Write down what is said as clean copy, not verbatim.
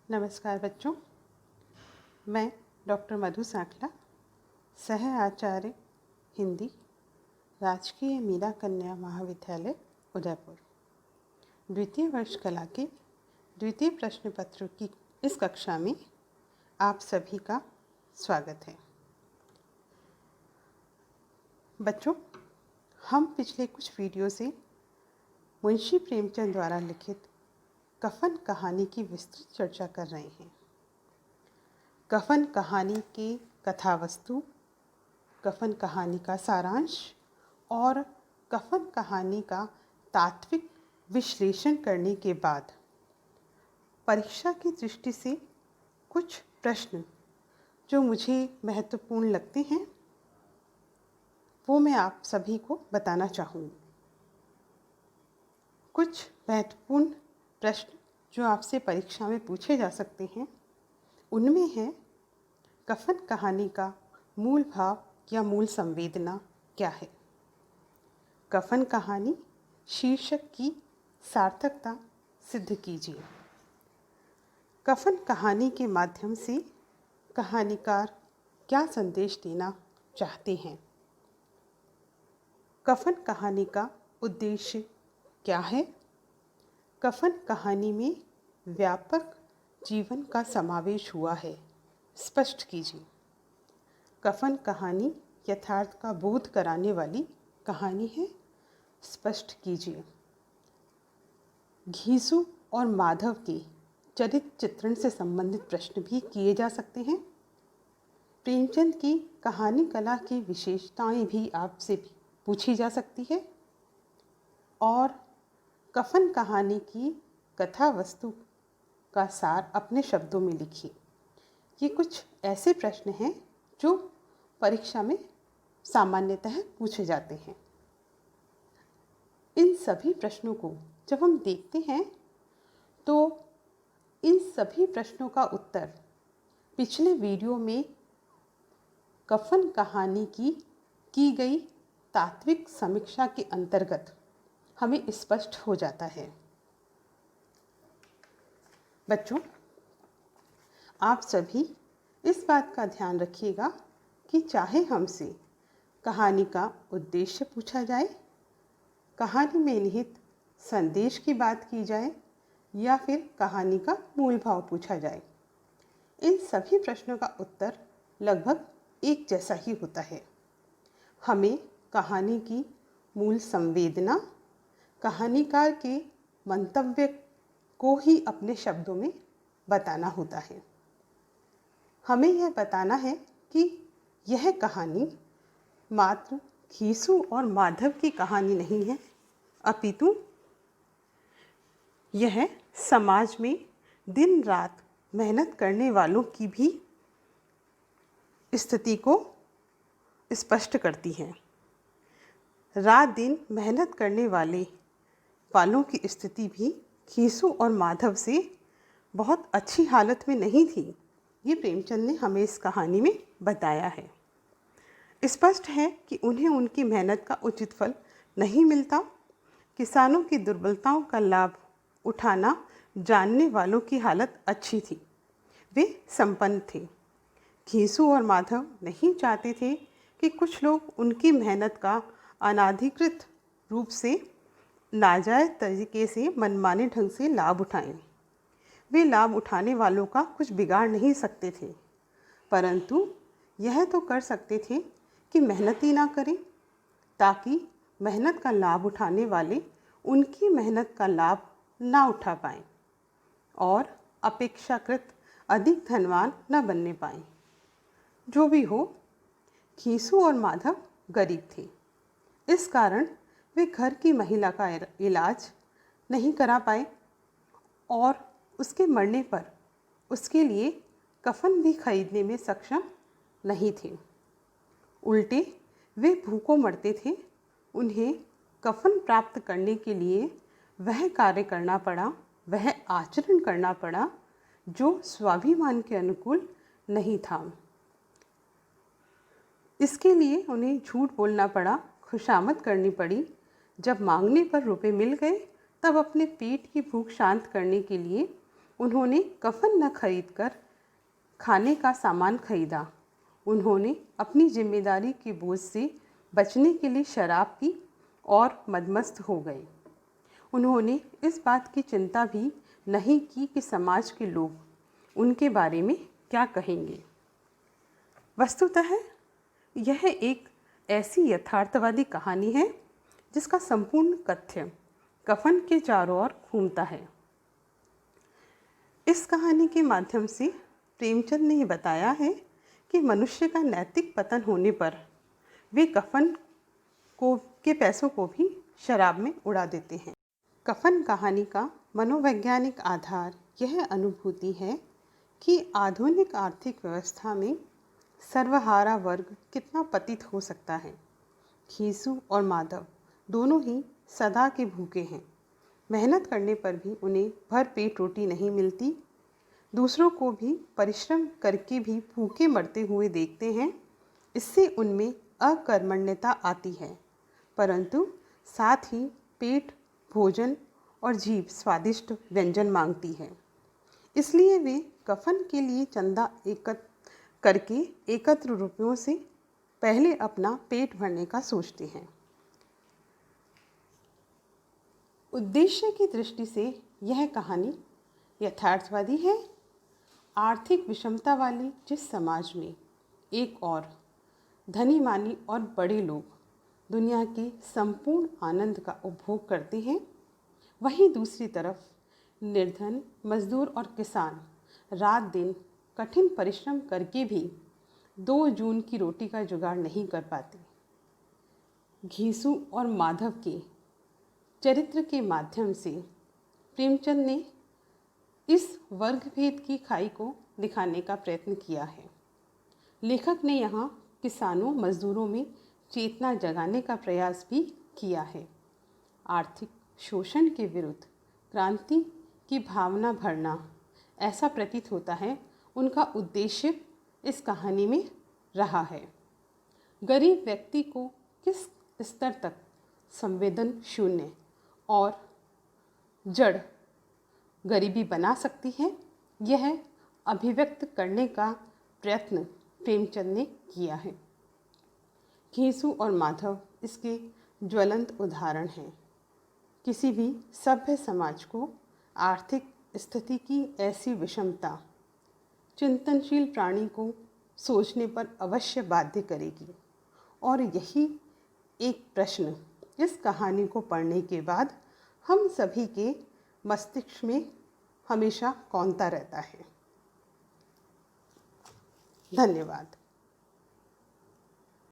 नमस्कार बच्चों, मैं डॉक्टर मधु सांखला, सह आचार्य हिंदी, राजकीय मीरा कन्या महाविद्यालय उदयपुर, द्वितीय वर्ष कला के द्वितीय प्रश्न पत्र की इस कक्षा में आप सभी का स्वागत है। बच्चों, हम पिछले कुछ वीडियो से मुंशी प्रेमचंद द्वारा लिखित कफन कहानी की विस्तृत चर्चा कर रहे हैं। कफन कहानी की कथावस्तु, कफन कहानी का सारांश और कफन कहानी का तात्विक विश्लेषण करने के बाद परीक्षा की दृष्टि से कुछ प्रश्न जो मुझे महत्वपूर्ण लगते हैं वो मैं आप सभी को बताना चाहूँगी। कुछ महत्वपूर्ण प्रश्न जो आपसे परीक्षा में पूछे जा सकते हैं उनमें है कफन कहानी का मूल भाव या मूल संवेदना क्या है। कफन कहानी शीर्षक की सार्थकता सिद्ध कीजिए। कफन कहानी के माध्यम से कहानीकार क्या संदेश देना चाहते हैं। कफन कहानी का उद्देश्य क्या है। कफन कहानी में व्यापक जीवन का समावेश हुआ है, स्पष्ट कीजिए। कफन कहानी यथार्थ का बोध कराने वाली कहानी है, स्पष्ट कीजिए। घीसू और माधव के चरित्र चित्रण से संबंधित प्रश्न भी किए जा सकते हैं। प्रेमचंद की कहानी कला की विशेषताएं भी आपसे पूछी जा सकती है और कफन कहानी की कथा वस्तु का सार अपने शब्दों में लिखिए। ये कुछ ऐसे प्रश्न हैं जो परीक्षा में सामान्यतः पूछे जाते हैं। इन सभी प्रश्नों को जब हम देखते हैं तो इन सभी प्रश्नों का उत्तर पिछले वीडियो में कफन कहानी की गई तात्विक समीक्षा के अंतर्गत हमें स्पष्ट हो जाता है। बच्चों, आप सभी इस बात का ध्यान रखिएगा कि चाहे हमसे कहानी का उद्देश्य पूछा जाए, कहानी में निहित संदेश की बात की जाए या फिर कहानी का मूल भाव पूछा जाए, इन सभी प्रश्नों का उत्तर लगभग एक जैसा ही होता है। हमें कहानी की मूल संवेदना, कहानीकार के मंतव्य को ही अपने शब्दों में बताना होता है। हमें यह बताना है कि यह कहानी मात्र घीसू और माधव की कहानी नहीं है, अपितु यह समाज में दिन रात मेहनत करने वालों की भी स्थिति को स्पष्ट करती है। रात दिन मेहनत करने वालों की स्थिति भी घीसू और माधव से बहुत अच्छी हालत में नहीं थी। ये प्रेमचंद ने हमें इस कहानी में बताया है। स्पष्ट है कि उन्हें उनकी मेहनत का उचित फल नहीं मिलता। किसानों की दुर्बलताओं का लाभ उठाना जानने वालों की हालत अच्छी थी, वे संपन्न थे। घीसू और माधव नहीं चाहते थे कि कुछ लोग उनकी मेहनत का अनाधिकृत रूप से नाजायज़ तरीके से मनमाने ढंग से लाभ उठाएं। वे लाभ उठाने वालों का कुछ बिगाड़ नहीं सकते थे, परंतु यह तो कर सकते थे कि मेहनत ही ना करें, ताकि मेहनत का लाभ उठाने वाले उनकी मेहनत का लाभ ना उठा पाएं और अपेक्षाकृत अधिक धनवान न बनने पाएं। जो भी हो, घीसू और माधव गरीब थे। इस कारण वे घर की महिला का इलाज नहीं करा पाए और उसके मरने पर उसके लिए कफन भी खरीदने में सक्षम नहीं थे। उल्टे वे भूखों मरते थे। उन्हें कफन प्राप्त करने के लिए वह कार्य करना पड़ा, वह आचरण करना पड़ा जो स्वाभिमान के अनुकूल नहीं था। इसके लिए उन्हें झूठ बोलना पड़ा, खुशामद करनी पड़ी। जब मांगने पर रुपए मिल गए तब अपने पेट की भूख शांत करने के लिए उन्होंने कफन न खरीदकर खाने का सामान खरीदा। उन्होंने अपनी जिम्मेदारी के बोझ से बचने के लिए शराब पी और मदमस्त हो गए। उन्होंने इस बात की चिंता भी नहीं की कि समाज के लोग उनके बारे में क्या कहेंगे। वस्तुतः यह एक ऐसी यथार्थवादी कहानी है जिसका संपूर्ण कथ्य कफन के चारों ओर घूमता है। इस कहानी के माध्यम से प्रेमचंद ने बताया है कि मनुष्य का नैतिक पतन होने पर वे कफन के पैसों को भी शराब में उड़ा देते हैं। कफन कहानी का मनोवैज्ञानिक आधार यह अनुभूति है कि आधुनिक आर्थिक व्यवस्था में सर्वहारा वर्ग कितना पतित हो सकता है। घीसू और माधव दोनों ही सदा के भूखे हैं। मेहनत करने पर भी उन्हें भर पेट रोटी नहीं मिलती। दूसरों को भी परिश्रम करके भी भूखे मरते हुए देखते हैं। इससे उनमें अकर्मण्यता आती है, परंतु साथ ही पेट भोजन और जीभ स्वादिष्ट व्यंजन मांगती है। इसलिए वे कफन के लिए चंदा एकत्र रुपयों से पहले अपना पेट भरने का सोचते हैं। उद्देश्य की दृष्टि से यह कहानी यथार्थवादी है। आर्थिक विषमता वाले जिस समाज में एक और धनी मानी और बड़े लोग दुनिया के संपूर्ण आनंद का उपभोग करते हैं, वहीं दूसरी तरफ निर्धन मजदूर और किसान रात दिन कठिन परिश्रम करके भी 2 जून की रोटी का जुगाड़ नहीं कर पाते। घीसू और माधव के चरित्र के माध्यम से प्रेमचंद ने इस वर्गभेद की खाई को दिखाने का प्रयत्न किया है। लेखक ने यहाँ किसानों मजदूरों में चेतना जगाने का प्रयास भी किया है। आर्थिक शोषण के विरुद्ध क्रांति की भावना भरना, ऐसा प्रतीत होता है उनका उद्देश्य इस कहानी में रहा है। गरीब व्यक्ति को किस स्तर तक संवेदन शून्य और जड़ गरीबी बना सकती है, यह अभिव्यक्त करने का प्रयत्न प्रेमचंद ने किया है। घीसू और माधव इसके ज्वलंत उदाहरण हैं। किसी भी सभ्य समाज को आर्थिक स्थिति की ऐसी विषमता चिंतनशील प्राणी को सोचने पर अवश्य बाध्य करेगी, और यही एक प्रश्न इस कहानी को पढ़ने के बाद हम सभी के मस्तिष्क में हमेशा कौंधता रहता है। धन्यवाद।